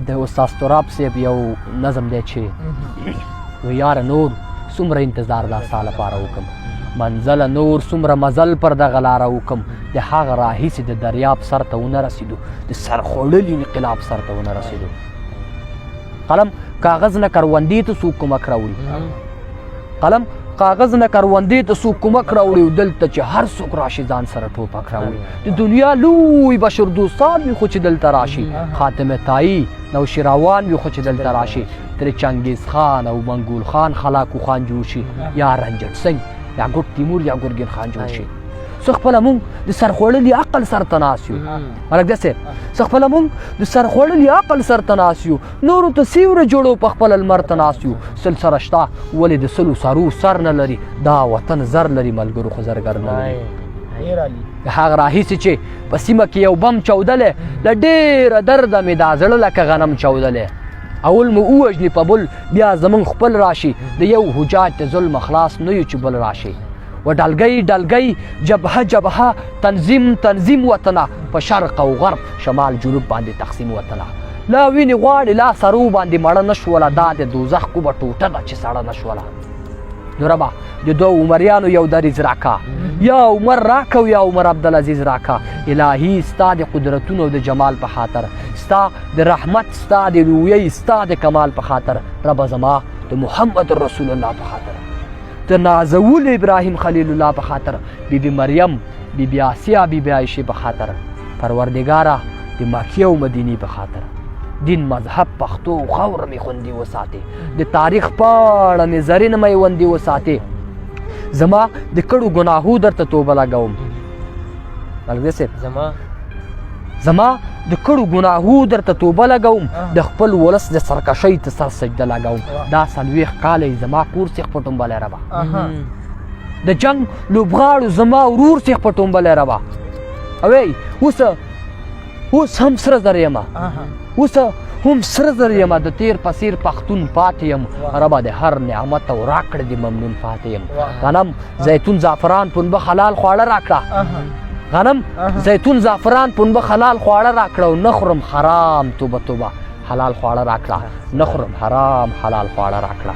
د استاد تراب صاحب یو نظم دی چې وی یاره نور څومره انتظار دا ستا لپاره وکړم منزله نور څومره مزل پر دغه لاره وکړم د هغه راهیسې د دریاب سر ته ونه رسېدو د سرخوړلي انقلاب سر ته ونه رسېدو قلم کاغذ نه کروندې ته څوک کومک راوړي قلم کاغذ نه کروندې ته څوک کومک راوړي دلته چې هر څوک راشي ځان سره ټوپک راوړي د دنیا لوی بشر دوستان وي خو چې دلته راشي خاتمه طایی نوشیروان وي خو چې دلته راشي ترې چنګیز خان او منګول خان خلاکو خان جوړ شي یا رنجټ سنګ یا ګوټ تیمور یا ګورګین خان جوړ شي څه خپله مونږ د سرخوړلي عقل سر ته ناست یو ملک صاحب څه خپله مونږ د سرخوړلي عقل سر ته ناست یو نورو ته سیوره جوړو په خپله لمر ته ناست یو سل سره شته ولې د سلو سرو سر نه لري دا وطن زر لري ملګرو خو زرګر نه لري د هغه راهیسې چې په سیمه کې یو بم چاودلی له ډېره درده مې دا زړه لکه غنم چاودلی اول مو ووژني په بل بیا زمونږ خپل راشي د یو حجاج د ظلم خلاص نه یو چې بل راشي و ډلګۍ ډلګۍ جبهه جبهه تنظیم تنظیم وطنه په شرق او غرب شمال جنوب باندې تقسیم وطنه لا وینې غواړي لا سرو باندې مړه نه شوله دا د دوزخ کوبه ټوټه ده چې سړه نه شوله نو ربه د دوو عمریانو یو دریځ راکا یا عمر راکه او یا عمر عبدالعزیز راکا الهي ستا د قدرتونو او د جمال په خاطر ستا د رحمت ستا د رویۍ ستا د کمال په خاطر ربه زما د محمد رسول الله په خاطر د نازول ابراهیم خلیل الله په خاطر بیبي مریم بیبي آسیا بیبي عایشې په خاطر پروردګاره د مکې او مدینې په خاطر دین مذهب پښتو او خاوره مې خوندي وساتې د تاریخ پاڼه مې زرینه میوندې وساتې زما د کړو ګناهو درته توبه لګوم ملګری صاحب زما د کړو ګناهو درته توبه لګوم د خپل ولس د سرکشۍ ته سر سجده لګوم دا 40 کاله زما کور سیخ په ټومبلی ربه د جنګ لوبغاړو زما ورور سیخ په ټومبلی ربه اوی اوس هم سره زر یمه اوس هم سره زر یمه د تیر پسیر پښتون پاتې یم ربه د هر نعمت او راکړه د ممنون پاتې یم غنم زیتون زعفران پنبه حلال خواړه راکړه غنم زیتون زعفران پنبه حلال خواړه راکړه او نه خورم حرام توبه توبه حلال خواړه راکړه نه خورم حرام حلال خواړه راکړه